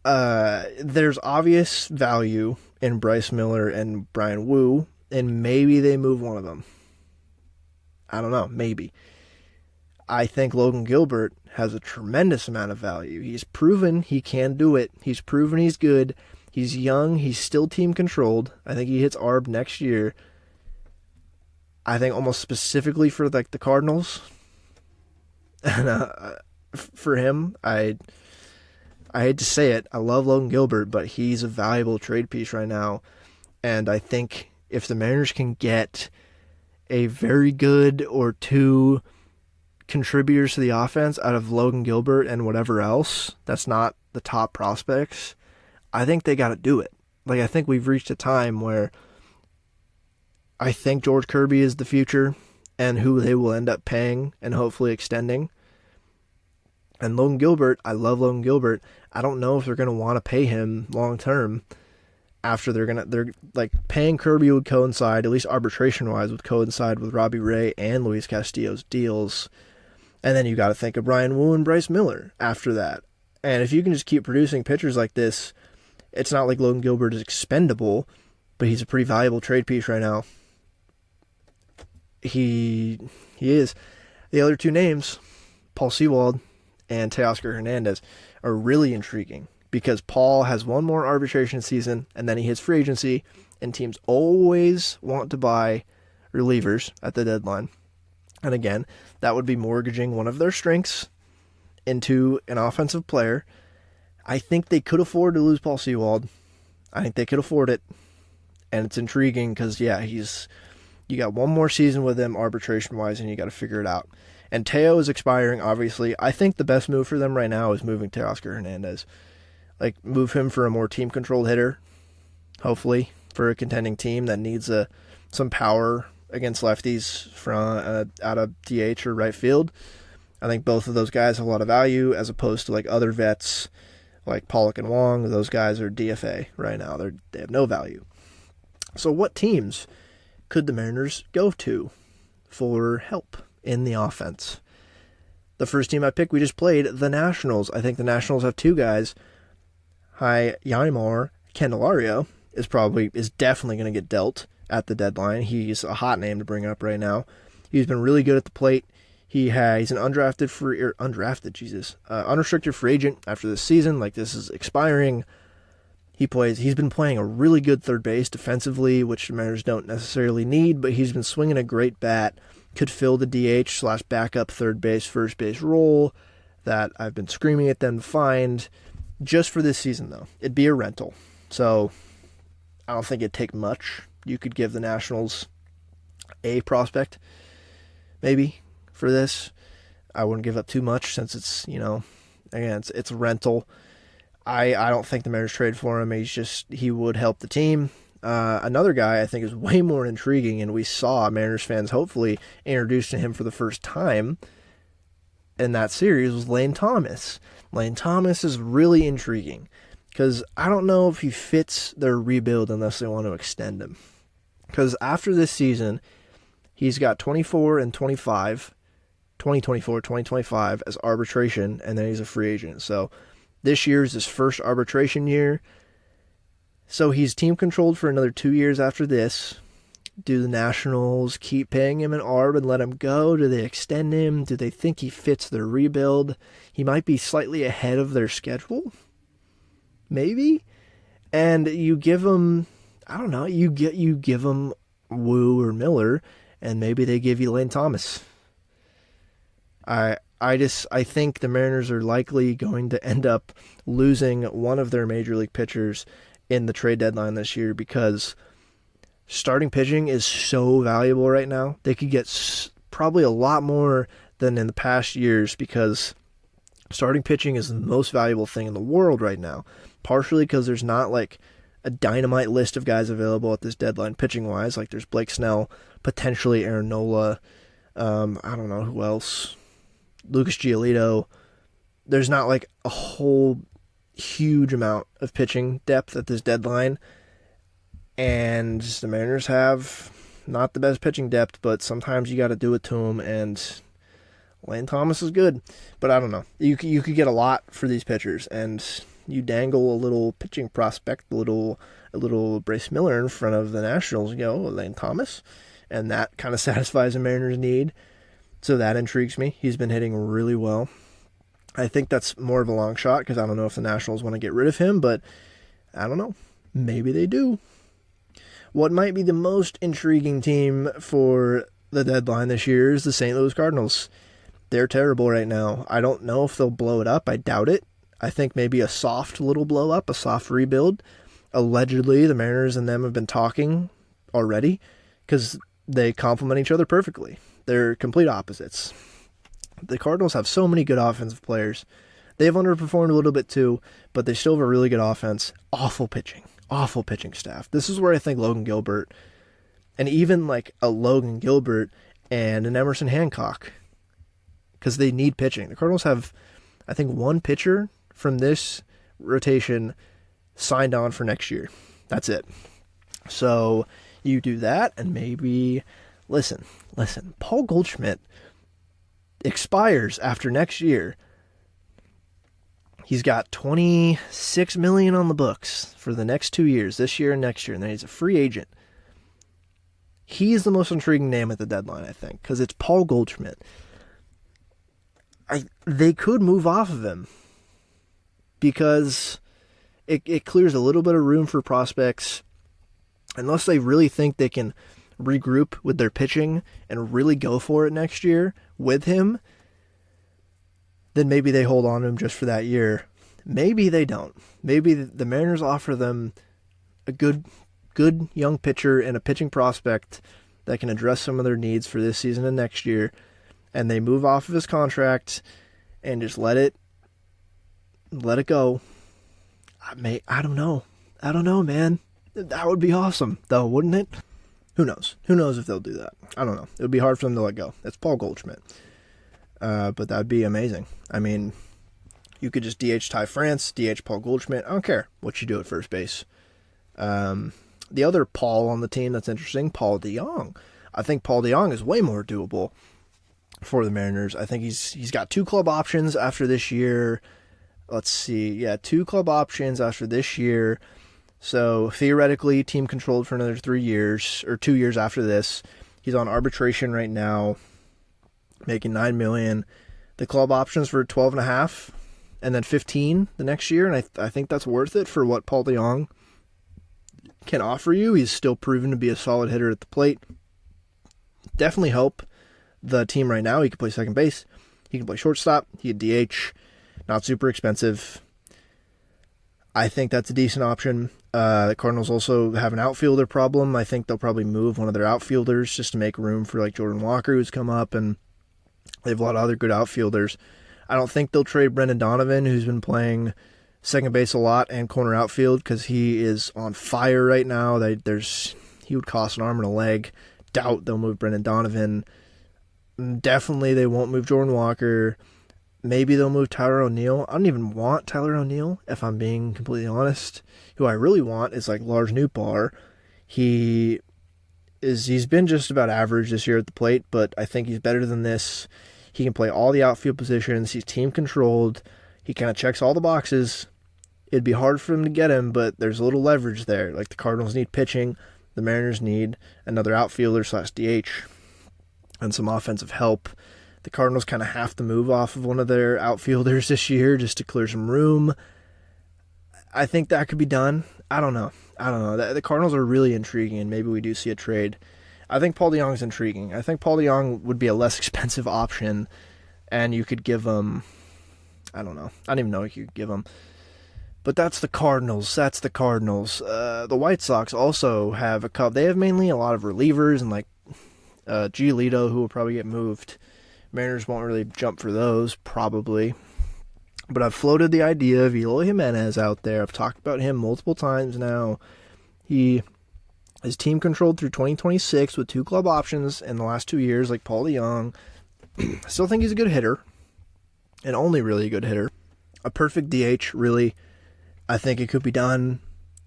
A: There's obvious value in Bryce Miller and Brian Wu, and maybe they move one of them. I don't know, maybe. I think Logan Gilbert has a tremendous amount of value. He's proven he can do it. He's proven he's good. He's young. He's still team controlled. I think he hits ARB next year. I think almost specifically for like the Cardinals. And for him, I hate to say it, I love Logan Gilbert, but he's a valuable trade piece right now. And I think if the Mariners can get a very good or two contributors to the offense out of Logan Gilbert and whatever else that's not the top prospects, I think they got to do it. Like, I think we've reached a time where I think George Kirby is the future and who they will end up paying and hopefully extending. And Logan Gilbert, I love Logan Gilbert. I don't know if they're going to want to pay him long term after they're like paying Kirby would coincide, at least arbitration wise, would coincide with Robbie Ray and Luis Castillo's deals. And then you got to think of Brian Wu and Bryce Miller after that. And if you can just keep producing pitchers like this, it's not like Logan Gilbert is expendable, but he's a pretty valuable trade piece right now. He is. The other two names, Paul Sewald and Teoscar Hernandez, are really intriguing because Paul has one more arbitration season and then he hits free agency, and teams always want to buy relievers at the deadline. And again, that would be mortgaging one of their strengths into an offensive player. I think they could afford to lose Paul Sewald. I think they could afford it. And it's intriguing because, yeah, you got one more season with him arbitration-wise, and you got to figure it out. And Teo is expiring, obviously. I think the best move for them right now is moving Teoscar Hernandez. Like, move him for a more team-controlled hitter, hopefully, for a contending team that needs some power against lefties from out of DH or right field. I think both of those guys have a lot of value as opposed to like other vets like Pollock and Wong. Those guys are DFA right now. They have no value. So what teams could the Mariners go to for help in the offense? The first team I picked, we just played, the Nationals. I think the Nationals have two guys. Yaimar Candelario is definitely going to get dealt at the deadline. He's a hot name to bring up right now. He's been really good at the plate. He's an unrestricted free agent after this season. Like, this is expiring. He's been playing a really good third base defensively, which the Mariners don't necessarily need, but he's been swinging a great bat. Could fill the DH/backup third base, first base role that I've been screaming at them to find just for this season, though. It'd be a rental. So I don't think it'd take much. You could give the Nationals a prospect, maybe, for this. I wouldn't give up too much since it's, again, it's a rental. I don't think the Mariners trade for him. He would help the team. Another guy I think is way more intriguing, and we saw Mariners fans hopefully introduced to him for the first time in that series, was Lane Thomas. Lane Thomas is really intriguing because I don't know if he fits their rebuild unless they want to extend him. Because after this season, he's got 24 and 25, 2024, 2025 as arbitration, and then he's a free agent. So this year is his first arbitration year. So he's team controlled for another 2 years after this. Do the Nationals keep paying him an ARB and let him go? Do they extend him? Do they think he fits their rebuild? He might be slightly ahead of their schedule. Maybe. And you give him, I don't know, you give him Wu or Miller, and maybe they give you Lane Thomas. I think the Mariners are likely going to end up losing one of their major league pitchers in the trade deadline this year because starting pitching is so valuable right now. They could get probably a lot more than in the past years because starting pitching is the most valuable thing in the world right now. Partially because there's not like a dynamite list of guys available at this deadline pitching-wise. Like there's Blake Snell, potentially Aaron Nola, I don't know who else, Lucas Giolito. There's not like a whole huge amount of pitching depth at this deadline. And the Mariners have not the best pitching depth, but sometimes you got to do it to them, and Lane Thomas is good. But I don't know. You could get a lot for these pitchers, and you dangle a little pitching prospect, a little Bryce Miller in front of the Nationals, Lane Thomas, and that kind of satisfies the Mariners' need. So that intrigues me. He's been hitting really well. I think that's more of a long shot because I don't know if the Nationals want to get rid of him, but I don't know. Maybe they do. What might be the most intriguing team for the deadline this year is the St. Louis Cardinals. They're terrible right now. I don't know if they'll blow it up. I doubt it. I think maybe a soft little blow up, a soft rebuild. Allegedly, the Mariners and them have been talking already because they complement each other perfectly. They're complete opposites. The Cardinals have so many good offensive players. They've underperformed a little bit too, but they still have a really good offense. Awful pitching staff. This is where I think Logan Gilbert, and even like a Logan Gilbert and an Emerson Hancock, because they need pitching. The Cardinals have, I think, one pitcher from this rotation signed on for next year. That's it. So you do that, and maybe, listen, Paul Goldschmidt expires after next year. He's got $26 million on the books for the next 2 years, this year and next year, and then he's a free agent. He's the most intriguing name at the deadline, I think, because it's Paul Goldschmidt. They could move off of him because it clears a little bit of room for prospects, unless they really think they can regroup with their pitching and really go for it next year with him. Then maybe they hold on to him just for that year. Maybe they don't. Maybe the Mariners offer them a good young pitcher and a pitching prospect that can address some of their needs for this season and next year, and they move off of his contract and just let it go. I don't know, man. That would be awesome, though, wouldn't it? Who knows? Who knows if they'll do that? I don't know. It would be hard for them to let go. It's Paul Goldschmidt. But that'd be amazing. I mean, you could just DH Ty France, DH Paul Goldschmidt. I don't care what you do at first base. The other Paul on the team that's interesting, Paul DeJong. I think Paul DeJong is way more doable for the Mariners. I think he's got 2 club options after this year. Let's see. Yeah, 2 club options after this year. So theoretically, team controlled for another 3 years, or 2 years after this. He's on arbitration right now, making $9 million. The club options for 12.5, and then 15 the next year, and I think that's worth it for what Paul DeJong can offer you. He's still proven to be a solid hitter at the plate. Definitely help the team right now. He can play second base. He can play shortstop. He can DH. Not super expensive. I think that's a decent option. The Cardinals also have an outfielder problem. I think they'll probably move one of their outfielders just to make room for like Jordan Walker, who's come up, and they have a lot of other good outfielders. I don't think they'll trade Brendan Donovan, who's been playing second base a lot and corner outfield, because he is on fire right now. He would cost an arm and a leg. Doubt they'll move Brendan Donovan. Definitely they won't move Jordan Walker. Maybe they'll move Tyler O'Neill. I don't even want Tyler O'Neill, if I'm being completely honest. Who I really want is like Lars Nootbaar. He's been just about average this year at the plate, but I think he's better than this. He can play all the outfield positions. He's team controlled. He kind of checks all the boxes. It'd be hard for him to get him, but there's a little leverage there. Like the Cardinals need pitching. The Mariners need another outfielder / DH and some offensive help. The Cardinals kind of have to move off of one of their outfielders this year just to clear some room. I think that could be done. I don't know. The Cardinals are really intriguing, and maybe we do see a trade. I think Paul DeJong is intriguing. I think Paul DeJong would be a less expensive option, and you could give him, I don't know. I don't even know what you could give him. But that's the Cardinals. The White Sox also have a couple. They have mainly a lot of relievers and like Giolito, who will probably get moved. Mariners won't really jump for those, probably. But I've floated the idea of Eloy Jimenez out there. I've talked about him multiple times now. He is team controlled through 2026 with 2 club options in the last 2 years, like Paul DeJong. I still think he's a good hitter, and only really a good hitter. A perfect DH, really. I think it could be done.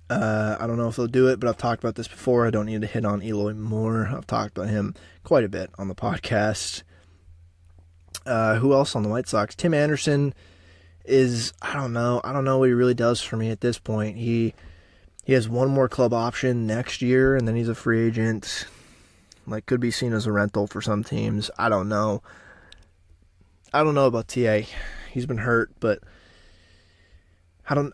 A: I don't know if they'll do it, but I've talked about this before. I don't need to hit on Eloy more. I've talked about him quite a bit on the podcast. Who else on the White Sox? Tim Anderson is, I don't know what he really does for me at this point. He has one more club option next year, and then he's a free agent. Like, could be seen as a rental for some teams. I don't know. I don't know about TA. He's been hurt, but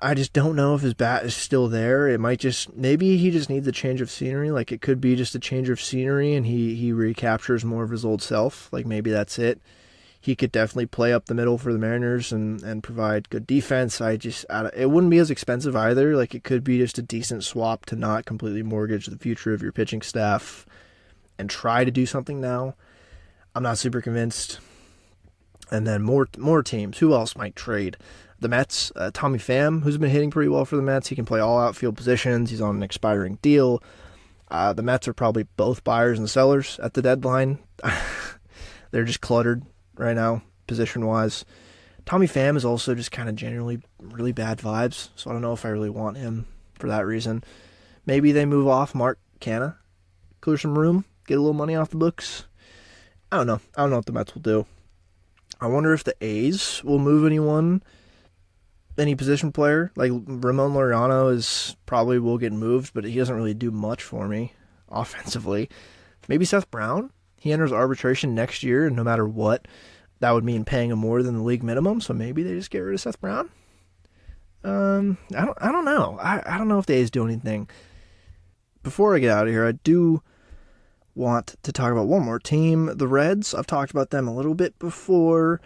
A: I just don't know if his bat is still there. It might maybe he just needs a change of scenery. Like, it could be just a change of scenery and he recaptures more of his old self. Like, maybe that's it. He could definitely play up the middle for the Mariners and provide good defense. It wouldn't be as expensive either. Like, it could be just a decent swap to not completely mortgage the future of your pitching staff and try to do something now. I'm not super convinced. And then more teams. Who else might trade? The Mets, Tommy Pham, who's been hitting pretty well for the Mets. He can play all outfield positions. He's on an expiring deal. The Mets are probably both buyers and sellers at the deadline. They're just cluttered right now, position-wise. Tommy Pham is also just kind of generally really bad vibes, so I don't know if I really want him for that reason. Maybe they move off Mark Canha, clear some room, get a little money off the books. I don't know. I don't know what the Mets will do. I wonder if the A's will move any position player. Like, Ramon Laureano will get moved, but he doesn't really do much for me offensively. Maybe Seth Brown? He enters arbitration next year, and no matter what, that would mean paying him more than the league minimum, so maybe they just get rid of Seth Brown? I don't know. I don't know if the A's do anything. Before I get out of here, I do want to talk about one more team, the Reds. I've talked about them a little bit before.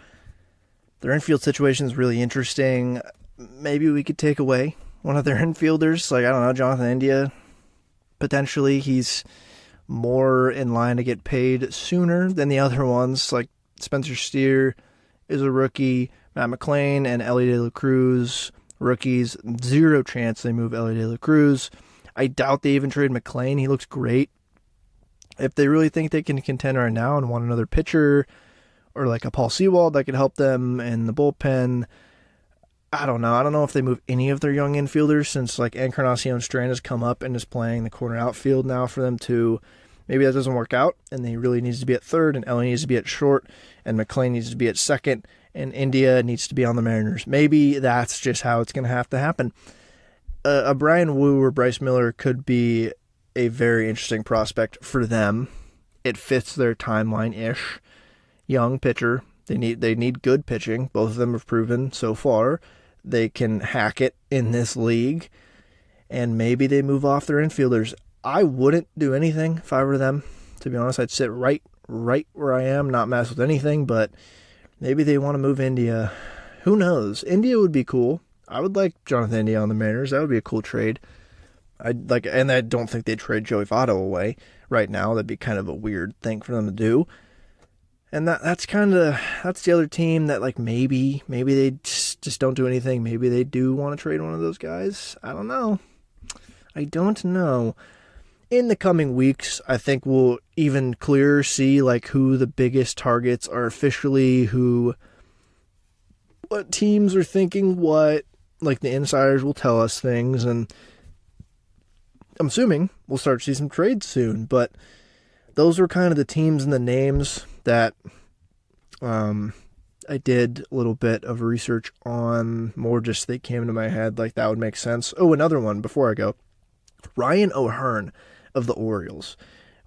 A: Their infield situation is really interesting. Maybe we could take away one of their infielders, like, I don't know, Jonathan India. Potentially, he's more in line to get paid sooner than the other ones. Like, Spencer Steer is a rookie, Matt McClain and Ellie De La Cruz, rookies. Zero chance they move Ellie De La Cruz. I doubt they even trade McClain. He looks great. If they really think they can contend right now and want another pitcher, or like a Paul Sewald that could help them in the bullpen, I don't know. I don't know if they move any of their young infielders, since like Encarnacion Strand has come up and is playing the corner outfield now for them too. Maybe that doesn't work out, and he really needs to be at third, and Ellie needs to be at short, and McClain needs to be at second, and India needs to be on the Mariners. Maybe that's just how it's going to have to happen. A Brian Wu or Bryce Miller could be a very interesting prospect for them. It fits their timeline-ish. Young pitcher. They need good pitching. Both of them have proven so far they can hack it in this league. And maybe they move off their infielders. I wouldn't do anything if I were them. To be honest, I'd sit right where I am, not mess with anything. But maybe they want to move India. Who knows? India would be cool. I would like Jonathan India on the Mariners. That would be a cool trade. And I don't think they'd trade Joey Votto away right now. That'd be kind of a weird thing for them to do. And that's the other team that, like, maybe they just don't do anything. Maybe they do want to trade one of those guys. I don't know. In the coming weeks, I think we'll even clearer see, like, who the biggest targets are officially, what teams are thinking what. Like, the insiders will tell us things, and I'm assuming we'll start to see some trades soon. But those were kind of the teams and the names that I did a little bit of research on, more just they came into my head, like that would make sense. Oh, another one before I go. Ryan O'Hearn of the Orioles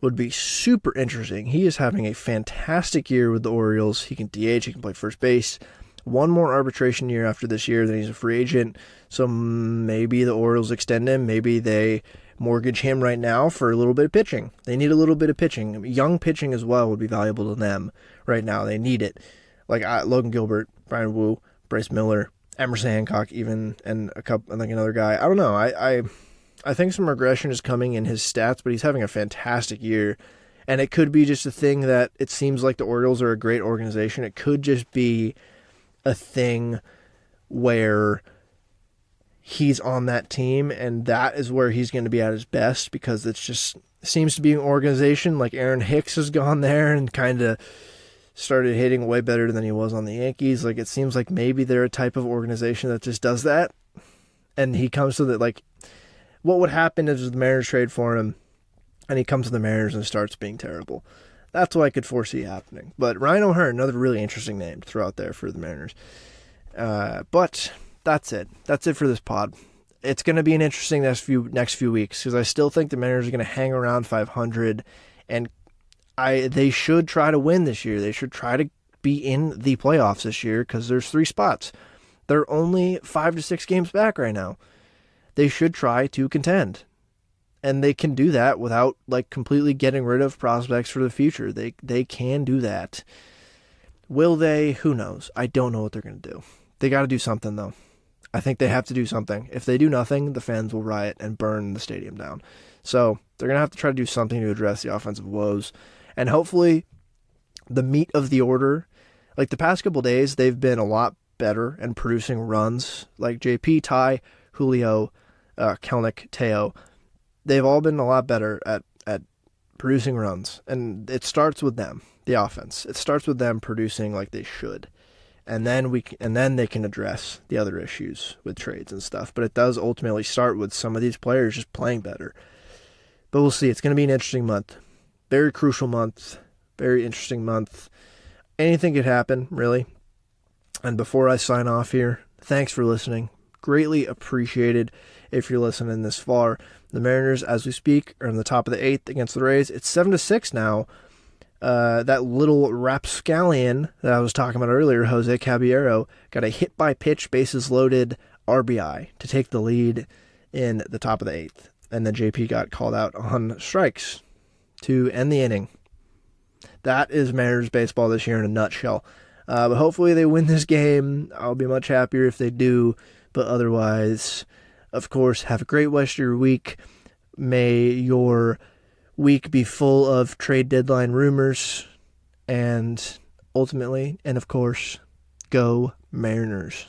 A: would be super interesting. He is having a fantastic year with the Orioles. He can DH, he can play first base. One more arbitration year after this year, then he's a free agent. So maybe the Orioles extend him. Maybe they mortgage him right now for a little bit of pitching. They need a little bit of pitching. Young pitching as well would be valuable to them right now. They need it. Like Logan Gilbert, Brian Wu, Bryce Miller, Emerson Hancock even, and another guy. I don't know. I think some regression is coming in his stats, but he's having a fantastic year. And it could be just a thing that it seems like the Orioles are a great organization. It could just be a thing where he's on that team, and that is where he's going to be at his best, because it's just seems to be an organization. Like, Aaron Hicks has gone there and kind of started hitting way better than he was on the Yankees. Like, it seems like maybe they're a type of organization that just does that, and he comes to the, like, what would happen if the Mariners trade for him and he comes to the Mariners and starts being terrible. That's what I could foresee happening. But Ryan O'Hearn, another really interesting name to throw out there for the Mariners. But that's it. That's it for this pod. It's going to be an interesting next few weeks, because I still think the Mariners are going to hang around 500, and they should try to win this year. They should try to be in the playoffs this year because there's 3 spots. They're only 5 to 6 games back right now. They should try to contend. And they can do that without like completely getting rid of prospects for the future. They can do that. Will they? Who knows? I don't know what they're going to do. They got to do something though. I think they have to do something. If they do nothing, the fans will riot and burn the stadium down. So they're going to have to try to do something to address the offensive woes. And hopefully the meat of the order, like the past couple days, they've been a lot better and producing runs. Like JP, Ty, Julio, Kelnick, Teo, they've all been a lot better at producing runs. And it starts with them, the offense. It starts with them producing like they should. And then they can address the other issues with trades and stuff. But it does ultimately start with some of these players just playing better. But we'll see. It's going to be an interesting month. Very crucial month. Very interesting month. Anything could happen, really. And before I sign off here, thanks for listening. Greatly appreciated if you're listening this far. The Mariners, as we speak, are in the top of the 8th against the Rays. It's 7-6 now. That little rapscallion that I was talking about earlier, Jose Caballero, got a hit-by-pitch, bases-loaded RBI to take the lead in the top of the 8th. And then JP got called out on strikes to end the inning. That is Mariners baseball this year in a nutshell. But hopefully they win this game. I'll be much happier if they do. But otherwise, of course, have a great rest of your week. May your week be full of trade deadline rumors. And ultimately, and of course, go Mariners.